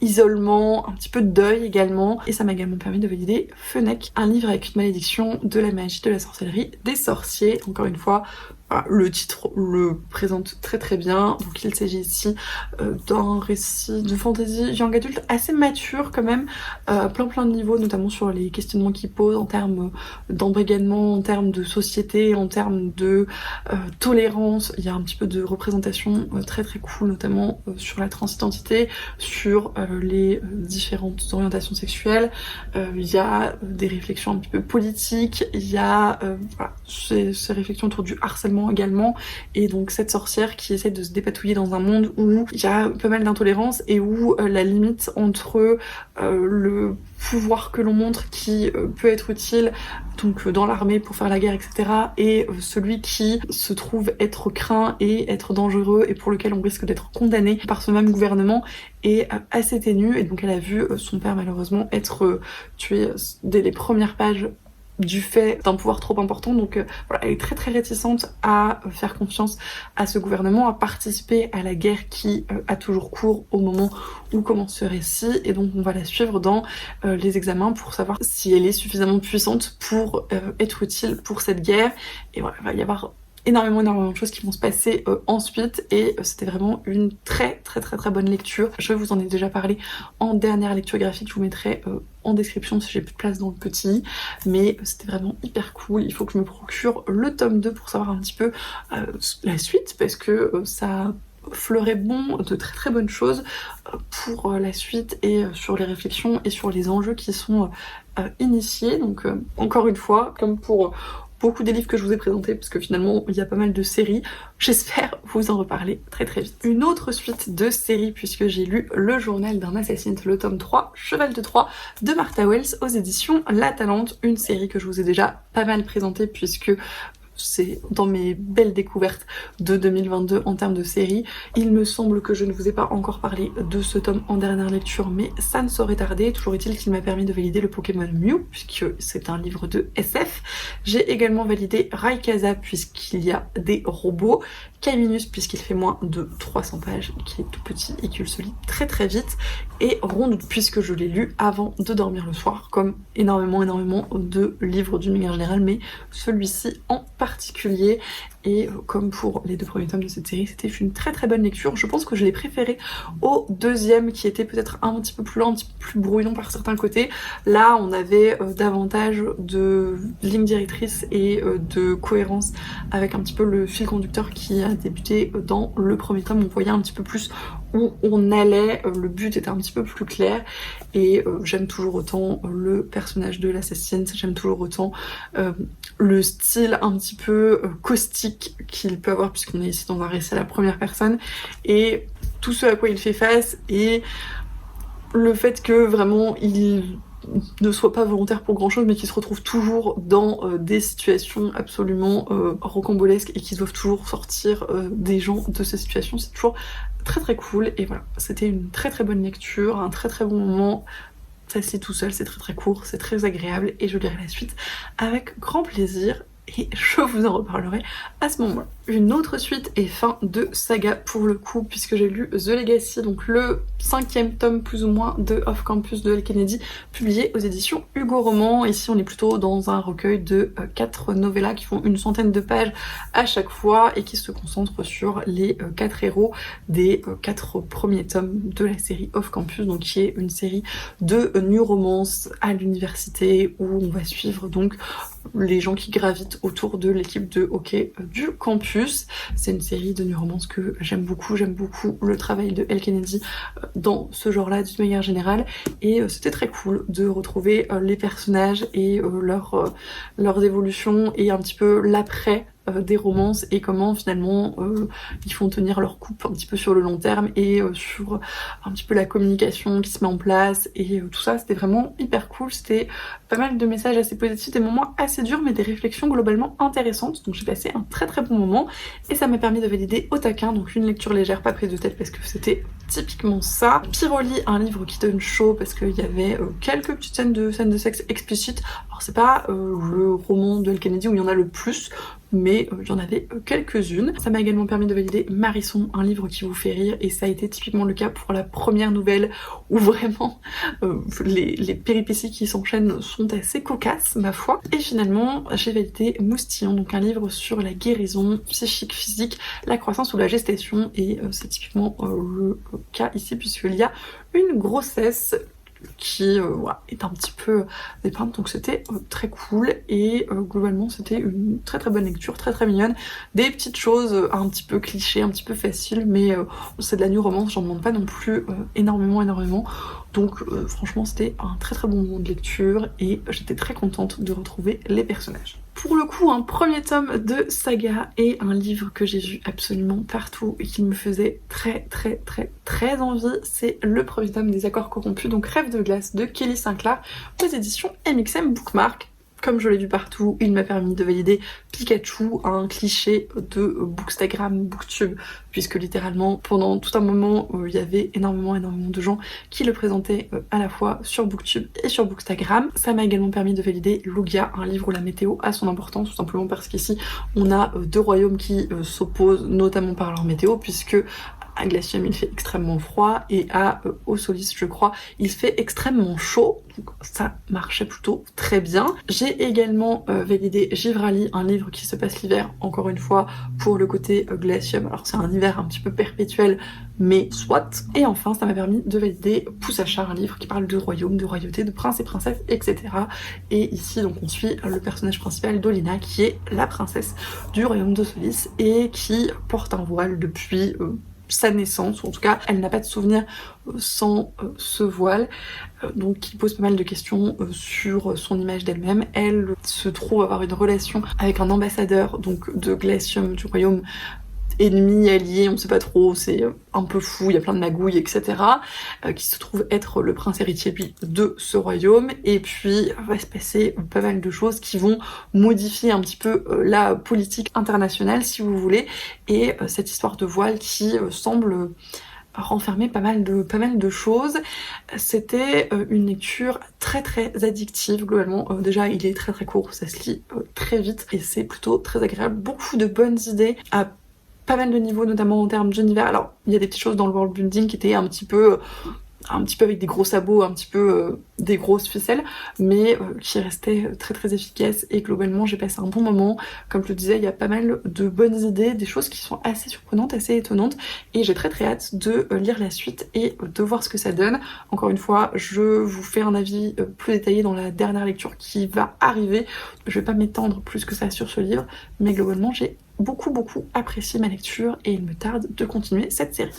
isolement, un petit peu de deuil également. Et ça m'a également permis de valider Fenech, un livre avec une malédiction, de la magie, de la sorcellerie, des sorciers. Encore une fois, Voilà, le titre le présente très très bien. Donc il s'agit ici d'un récit de fantasy young adulte assez mature quand même, plein de niveaux, notamment sur les questionnements qu'il pose en termes d'embrigadement, en termes de société, en termes de tolérance. Il y a un petit peu de représentation très cool, notamment sur la transidentité, sur les différentes orientations sexuelles. Il y a des réflexions un petit peu politiques, il y a voilà, ces réflexions autour du harcèlement également, et donc cette sorcière qui essaie de se dépatouiller dans un monde où il y a pas mal d'intolérance et où la limite entre le pouvoir que l'on montre qui peut être utile donc dans l'armée pour faire la guerre, etc., et celui qui se trouve être craint et être dangereux et pour lequel on risque d'être condamné par ce même gouvernement est assez ténue. Et donc elle a vu son père malheureusement être tué dès les premières pages du fait d'un pouvoir trop important. Donc voilà, elle est très réticente à faire confiance à ce gouvernement, à participer à la guerre qui a toujours cours au moment où commence ce récit. Et donc on va la suivre dans les examens pour savoir si elle est suffisamment puissante pour être utile pour cette guerre. Et voilà, il va y avoir énormément de choses qui vont se passer ensuite, et c'était vraiment une très bonne lecture. Je vous en ai déjà parlé en dernière lecture graphique, je vous mettrai en description si j'ai plus de place dans le petit, mais c'était vraiment hyper cool. Il faut que je me procure le tome 2 pour savoir un petit peu la suite, parce que ça fleurait bon de très bonnes choses pour la suite et sur les réflexions et sur les enjeux qui sont initiés. Donc encore une fois, comme pour beaucoup des livres que je vous ai présentés, parce que finalement il y a pas mal de séries, j'espère vous en reparler très vite. Une autre suite de séries, puisque j'ai lu Le journal d'un assassin, le tome 3, Cheval de Troie, de Martha Wells aux éditions La Talente, une série que je vous ai déjà pas mal présentée puisque c'est dans mes belles découvertes de 2022 en termes de séries. Il me semble que je ne vous ai pas encore parlé de ce tome en dernière lecture, mais ça ne saurait tarder. Toujours est-il qu'il m'a permis de valider le Pokémon Mew, puisque c'est un livre de SF. J'ai également validé Rayquaza, puisqu'il y a des robots, Caminus, puisqu'il fait moins de 300 pages, qu'il est tout petit et qu'il se lit très vite, et Ronde, puisque je l'ai lu avant de dormir le soir, comme énormément de livres d'une manière générale, mais celui-ci en particulier. Et comme pour les 2 premiers tomes de cette série, c'était une très bonne lecture. Je pense que je l'ai préféré au deuxième, qui était peut-être un petit peu plus lent, un petit peu plus brouillon par certains côtés. Là, on avait davantage de ligne directrice et de cohérence avec un petit peu le fil conducteur qui a débuté dans le premier tome. On voyait un petit peu plus où on allait, le but était un petit peu plus clair, et j'aime toujours autant le personnage de l'assassine, j'aime toujours autant le style un petit peu caustique qu'il peut avoir, puisqu'on est ici dans un récit à la première personne, et tout ce à quoi il fait face, et le fait que vraiment il ne soit pas volontaire pour grand chose, mais qu'il se retrouve toujours dans des situations absolument rocambolesques, et qu'ils doivent toujours sortir des gens de ces situations. C'est toujours très cool. Et voilà, c'était une très bonne lecture, un très bon moment. Ça se lit tout seul, c'est très court, c'est très agréable, et je lirai la suite avec grand plaisir, et je vous en reparlerai à ce moment-là. Une autre suite et fin de saga pour le coup, puisque j'ai lu The Legacy, donc le 5e tome plus ou moins de Off Campus de Elle Kennedy, publié aux éditions Hugo Roman. Ici on est plutôt dans un recueil de 4 novellas qui font une centaine de pages à chaque fois, et qui se concentrent sur les 4 héros des 4 premiers tomes de la série Off Campus, donc qui est une série de new romance à l'université, où on va suivre donc les gens qui gravitent autour de l'équipe de hockey du campus. C'est une série de new romance que j'aime beaucoup le travail de Elle Kennedy dans ce genre-là d'une manière générale, et c'était très cool de retrouver les personnages et leurs évolutions, et un petit peu l'après des romances, et comment finalement ils font tenir leur couple un petit peu sur le long terme, et sur un petit peu la communication qui se met en place, et tout ça. C'était vraiment hyper cool. C'était pas mal de messages assez positifs, des moments assez durs, mais des réflexions globalement intéressantes. Donc j'ai passé un très bon moment, et ça m'a permis de valider au taquin, donc une lecture légère, pas prise de tête, parce que c'était typiquement ça. Pyroli, un livre qui donne chaud, parce qu'il y avait quelques petites scènes de sexe explicites. Alors c'est pas le roman de Elle Kennedy où il y en a le plus, mais il y en avait quelques-unes. Ça m'a également permis de valider Marisson, un livre qui vous fait rire, et ça a été typiquement le cas pour la première nouvelle où vraiment les péripéties qui s'enchaînent sont assez cocasses, ma foi. Et finalement, j'ai validé Moustillon, donc un livre sur la guérison psychique, physique, la croissance ou la gestation, et c'est typiquement le cas ici puisqu'il y a une grossesse qui voilà, est un petit peu dépeinte, donc c'était très cool. Et globalement c'était une très très bonne lecture, très très mignonne, des petites choses un petit peu clichés, un petit peu faciles, mais c'est de la new romance, j'en demande pas non plus énormément, donc franchement c'était un très très bon moment de lecture et j'étais très contente de retrouver les personnages. Pour le coup, un premier tome de saga et un livre que j'ai vu absolument partout et qui me faisait très envie, c'est le premier tome des Accords corrompus, donc Rêve de glace de Kelly Sinclair aux éditions MXM Bookmark. Comme je l'ai vu partout, il m'a permis de valider Pikachu, un cliché de Bookstagram, Booktube, puisque littéralement pendant tout un moment il y avait énormément de gens qui le présentaient à la fois sur Booktube et sur Bookstagram. Ça m'a également permis de valider Lugia, un livre où la météo a son importance, tout simplement parce qu'ici on a deux royaumes qui s'opposent, notamment par leur météo, puisque à Glacium il fait extrêmement froid et à Osolis je crois il fait extrêmement chaud, donc ça marchait plutôt très bien. J'ai également validé Givrali, un livre qui se passe l'hiver, encore une fois pour le côté Glacium, alors c'est un hiver un petit peu perpétuel mais soit. Et enfin ça m'a permis de valider Poussachar, un livre qui parle de royaume, de royauté, de princes et princesses, etc. Et ici donc on suit le personnage principal d'Olina qui est la princesse du royaume d'Osolis et qui porte un voile depuis sa naissance, ou en tout cas elle n'a pas de souvenir sans ce voile, donc qui pose pas mal de questions sur son image d'elle-même. Elle se trouve avoir une relation avec un ambassadeur donc de Glacium, du royaume ennemi, allié, on sait pas trop, c'est un peu fou, il y a plein de magouilles, etc. Qui se trouve être le prince héritier lui de ce royaume, et puis va se passer pas mal de choses qui vont modifier un petit peu la politique internationale si vous voulez, et cette histoire de voile qui semble renfermer pas mal de choses. C'était une lecture très addictive globalement. Déjà il est très court, ça se lit très vite et c'est plutôt très agréable, beaucoup de bonnes idées à pas mal de niveaux, notamment en termes d'univers. Alors il y a des petites choses dans le world building qui étaient un petit peu avec des gros sabots, un petit peu des grosses ficelles, mais qui restaient très efficaces, et globalement j'ai passé un bon moment. Comme je le disais, il y a pas mal de bonnes idées, des choses qui sont assez surprenantes, assez étonnantes, et j'ai très hâte de lire la suite et de voir ce que ça donne. Encore une fois, je vous fais un avis plus détaillé dans la dernière lecture qui va arriver. Je vais pas m'étendre plus que ça sur ce livre, mais globalement j'ai beaucoup apprécié ma lecture et il me tarde de continuer cette série.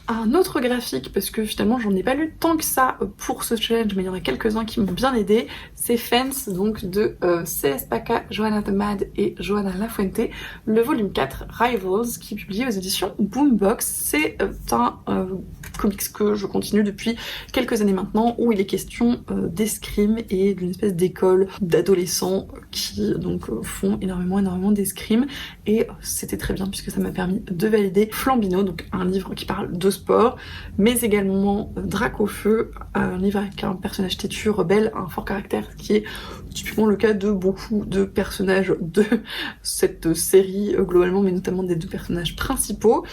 Un autre graphique, parce que finalement j'en ai pas lu tant que ça pour ce challenge, mais il y en a quelques-uns qui m'ont bien aidé, c'est Fence, donc de CS Paca, Johanna the Mad et Johanna Lafuente, le volume 4 Rivals, qui est publié aux éditions Boombox. C'est un comics que je continue depuis quelques années maintenant, où il est question d'escrime et d'une espèce d'école d'adolescents qui donc font énormément d'escrime, et c'était très bien puisque ça m'a permis de valider Flambino, donc un livre qui parle de sport, mais également Drac au feu, un livre avec un personnage têtu, rebelle, un fort caractère, qui est typiquement le cas de beaucoup de personnages de cette série globalement, mais notamment des deux personnages principaux.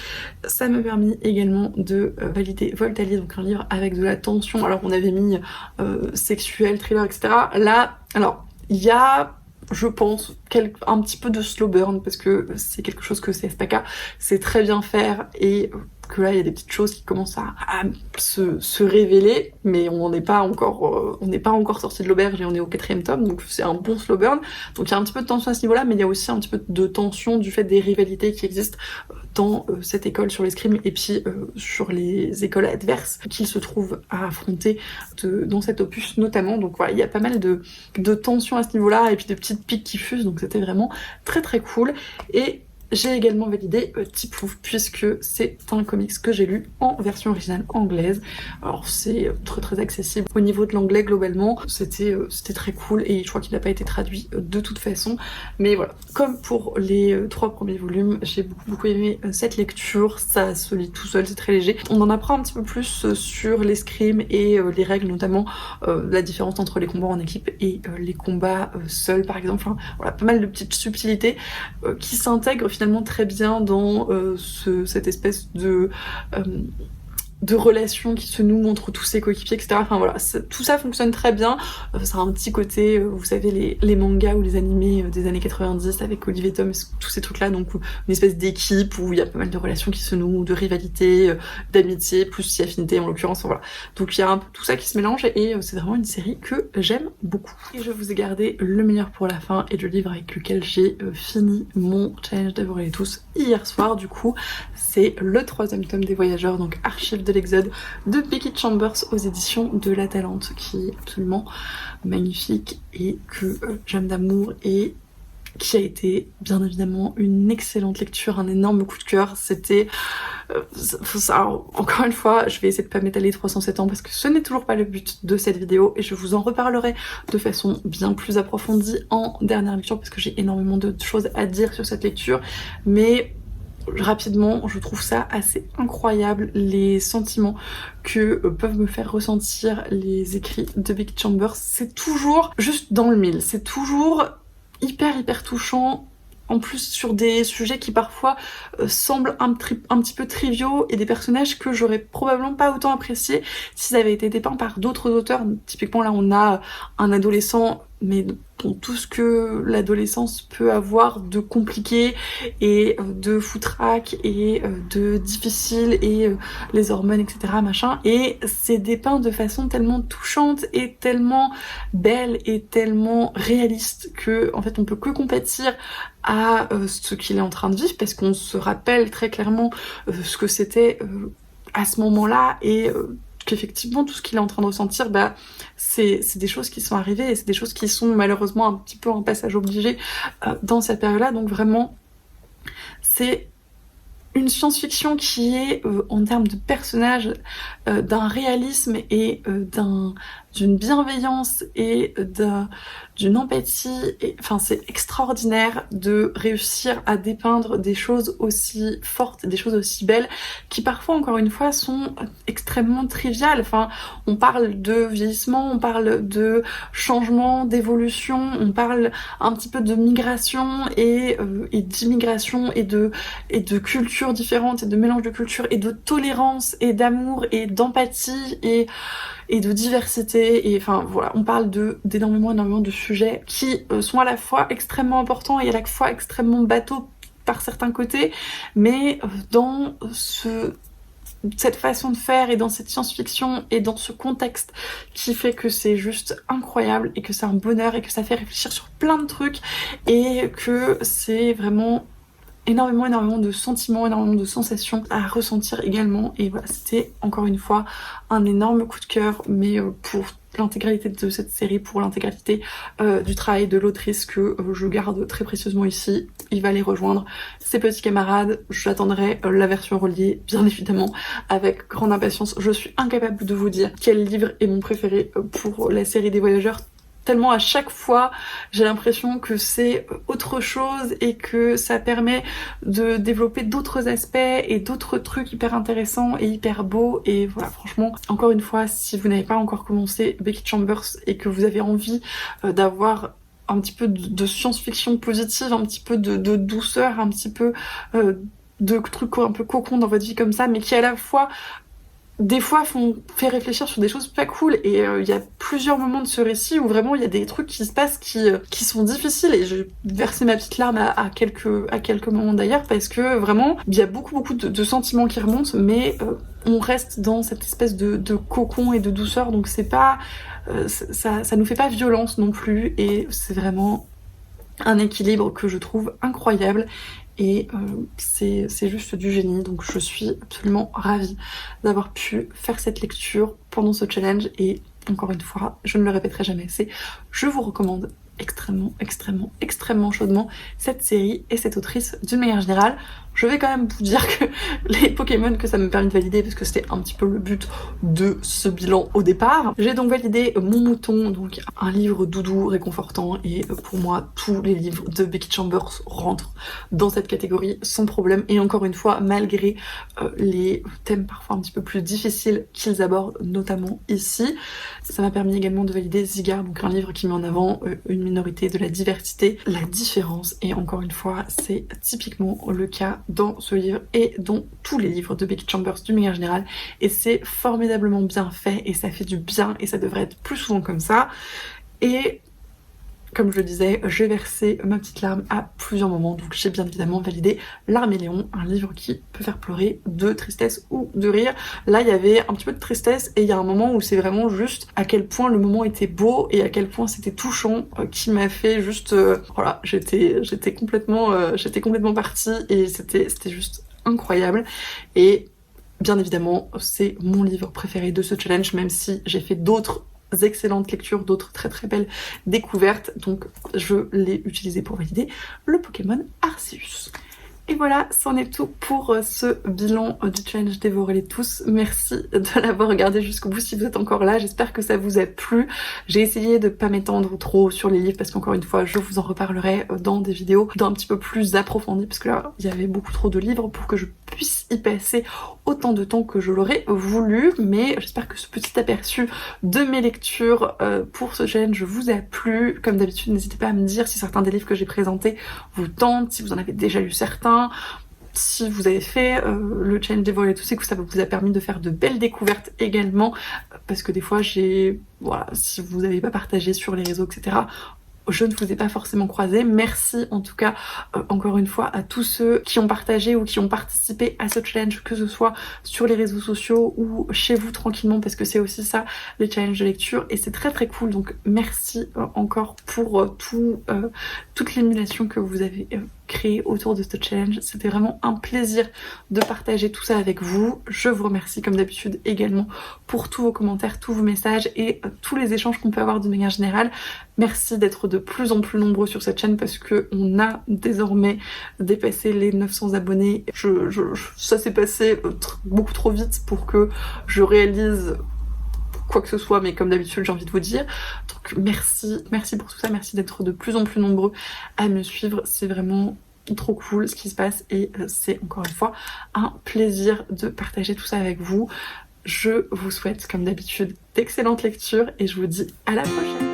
Ça m'a permis également de valider Voltalier, donc un livre avec de la tension. Alors on avait mis sexuel, thriller, etc. Là, alors il y a, je pense, un petit peu de slow burn, parce que c'est quelque chose que CSPK sait très bien faire, et que là il y a des petites choses qui commencent à se révéler, mais on n'est pas encore sorti de l'auberge et on est au 4e tome, donc c'est un bon slow burn. Donc il y a un petit peu de tension à ce niveau-là, mais il y a aussi un petit peu de tension du fait des rivalités qui existent dans cette école sur l'escrime, et puis sur les écoles adverses qu'il se trouve à affronter dans cet opus notamment. Donc voilà, il y a pas mal de tension à ce niveau-là, et puis de petites piques qui fusent, donc c'était vraiment très cool. Et j'ai également validé Tipou puisque c'est un comics que j'ai lu en version originale anglaise. Alors c'est très accessible. Au niveau de l'anglais globalement, c'était très cool et je crois qu'il n'a pas été traduit de toute façon. Mais voilà, comme pour les 3 premiers volumes, j'ai beaucoup aimé cette lecture. Ça se lit tout seul, c'est très léger. On en apprend un petit peu plus sur l'escrime et les règles, notamment la différence entre les combats en équipe et les combats seuls par exemple. Enfin, voilà, pas mal de petites subtilités qui s'intègrent finalement très bien dans cette espèce de relations qui se nouent entre tous ses coéquipiers, etc. Enfin voilà, tout ça fonctionne très bien. Ça a un petit côté, vous savez, les mangas ou les animés des années 90 avec Olivier Tom, tous ces trucs-là, donc une espèce d'équipe où il y a pas mal de relations qui se nouent, de rivalité, d'amitié, plus si affinité en l'occurrence, voilà. Donc il y a un peu tout ça qui se mélange et c'est vraiment une série que j'aime beaucoup. Et je vous ai gardé le meilleur pour la fin et le livre avec lequel j'ai fini mon challenge dévorer tous hier soir, du coup, c'est le 3e tome des Voyageurs, donc Archives de l'Exode de Becky Chambers aux éditions de La Talente, qui est absolument magnifique et que j'aime d'amour et qui a été bien évidemment une excellente lecture, un énorme coup de cœur. C'était alors, encore une fois, je vais essayer de pas m'étaler 307 ans parce que ce n'est toujours pas le but de cette vidéo et je vous en reparlerai de façon bien plus approfondie en dernière lecture parce que j'ai énormément de choses à dire sur cette lecture, mais rapidement, je trouve ça assez incroyable les sentiments que peuvent me faire ressentir les écrits de Becky Chambers. C'est toujours juste dans le mille, c'est toujours hyper touchant. En plus sur des sujets qui parfois semblent un petit peu triviaux et des personnages que j'aurais probablement pas autant apprécié s'ils avaient été dépeints par d'autres auteurs. Typiquement là on a un adolescent, mais bon, tout ce que l'adolescence peut avoir de compliqué et de foutraque et de difficile et les hormones etc machin, et c'est dépeint de façon tellement touchante et tellement belle et tellement réaliste que en fait on peut que compatir à ce qu'il est en train de vivre parce qu'on se rappelle très clairement ce que c'était à ce moment-là et qu'effectivement tout ce qu'il est en train de ressentir, bah c'est des choses qui sont arrivées et c'est des choses qui sont malheureusement un petit peu un passage obligé dans cette période-là. Donc vraiment c'est une science-fiction qui est en termes de personnages d'un réalisme et d'une bienveillance et d'une empathie, et, enfin c'est extraordinaire de réussir à dépeindre des choses aussi fortes, des choses aussi belles qui parfois encore une fois sont extrêmement triviales. Enfin on parle de vieillissement, on parle de changement, d'évolution, on parle un petit peu de migration et d'immigration et de cultures différentes et de mélange de cultures et de tolérance et d'amour et d'empathie et de diversité, et enfin voilà, on parle d'énormément de sujets qui sont à la fois extrêmement importants et à la fois extrêmement bateaux par certains côtés, mais dans cette façon de faire et dans cette science-fiction et dans ce contexte qui fait que c'est juste incroyable et que c'est un bonheur et que ça fait réfléchir sur plein de trucs et que c'est vraiment énormément de sentiments, énormément de sensations à ressentir également. Et voilà, c'était encore une fois un énorme coup de cœur, mais pour l'intégralité de cette série, pour l'intégralité du travail de l'autrice que je garde très précieusement ici. Il va les rejoindre, ses petits camarades. J'attendrai la version reliée, bien évidemment, avec grande impatience. Je suis incapable de vous dire quel livre est mon préféré pour la série des Voyageurs, tellement à chaque fois j'ai l'impression que c'est autre chose et que ça permet de développer d'autres aspects et d'autres trucs hyper intéressants et hyper beaux. Et voilà, franchement, encore une fois, si vous n'avez pas encore commencé Becky Chambers et que vous avez envie d'avoir un petit peu de science-fiction positive, un petit peu de douceur, un petit peu de trucs un peu cocon dans votre vie comme ça, mais qui à la fois des fois fait réfléchir sur des choses pas cool, et il y a plusieurs moments de ce récit où vraiment il y a des trucs qui se passent qui sont difficiles, et j'ai versé ma petite larme à quelques moments d'ailleurs, parce que vraiment il y a beaucoup de sentiments qui remontent, mais on reste dans cette espèce de cocon et de douceur, donc c'est pas ça nous fait pas violence non plus, et c'est vraiment un équilibre que je trouve incroyable. Et c'est juste du génie, donc je suis absolument ravie d'avoir pu faire cette lecture pendant ce challenge, et encore une fois, je ne le répéterai jamais assez, je vous recommande extrêmement chaudement cette série et cette autrice d'une manière générale. Je vais quand même vous dire que les Pokémon que ça me permet de valider, parce que c'était un petit peu le but de ce bilan au départ. J'ai donc validé Mon Mouton, donc un livre doudou réconfortant, et pour moi tous les livres de Becky Chambers rentrent dans cette catégorie sans problème, et encore une fois malgré les thèmes parfois un petit peu plus difficiles qu'ils abordent, notamment ici. Ça m'a permis également de valider Zigar, donc un livre qui met en avant une minorité, de la diversité, la différence, et encore une fois c'est typiquement le cas dans ce livre et dans tous les livres de Becky Chambers d'une manière générale, et c'est formidablement bien fait et ça fait du bien et ça devrait être plus souvent comme ça. Et comme je le disais, j'ai versé ma petite larme à plusieurs moments, donc j'ai bien évidemment validé L'Arméléon, un livre qui peut faire pleurer de tristesse ou de rire. Là il y avait un petit peu de tristesse et il y a un moment où c'est vraiment juste à quel point le moment était beau et à quel point c'était touchant qui m'a fait juste... voilà, j'étais complètement partie et c'était juste incroyable. Et bien évidemment c'est mon livre préféré de ce challenge, même si j'ai fait d'autres excellentes lectures, d'autres très belles découvertes, donc je l'ai utilisé pour valider le Pokémon Arceus. Et voilà, c'en est tout pour ce bilan du challenge Dévorez-les tous. Merci de l'avoir regardé jusqu'au bout si vous êtes encore là. J'espère que ça vous a plu. J'ai essayé de pas m'étendre trop sur les livres parce qu'encore une fois, je vous en reparlerai dans des vidéos d'un petit peu plus approfondies parce que là, il y avait beaucoup trop de livres pour que je puisse y passer autant de temps que je l'aurais voulu. Mais j'espère que ce petit aperçu de mes lectures pour ce challenge vous a plu. Comme d'habitude, n'hésitez pas à me dire si certains des livres que j'ai présentés vous tentent, si vous en avez déjà lu certains. Si vous avez fait le challenge Dévorez-les tous et que ça vous a permis de faire de belles découvertes également, parce que des fois voilà, si vous n'avez pas partagé sur les réseaux, etc., je ne vous ai pas forcément croisé. Merci en tout cas encore une fois à tous ceux qui ont partagé ou qui ont participé à ce challenge, que ce soit sur les réseaux sociaux ou chez vous tranquillement, parce que c'est aussi ça les challenges de lecture et c'est très cool. Donc merci encore pour toute l'émulation que vous avez créée autour de ce challenge. C'était vraiment un plaisir de partager tout ça avec vous. Je vous remercie comme d'habitude également pour tous vos commentaires, tous vos messages et tous les échanges qu'on peut avoir de manière générale. Merci d'être de plus en plus nombreux sur cette chaîne parce que on a désormais dépassé les 900 abonnés. Ça s'est passé beaucoup trop vite pour que je réalise quoi que ce soit, mais comme d'habitude j'ai envie de vous dire. Donc merci pour tout ça, merci d'être de plus en plus nombreux à me suivre, c'est vraiment trop cool ce qui se passe et c'est encore une fois un plaisir de partager tout ça avec vous. Je vous souhaite comme d'habitude d'excellentes lectures et je vous dis à la prochaine.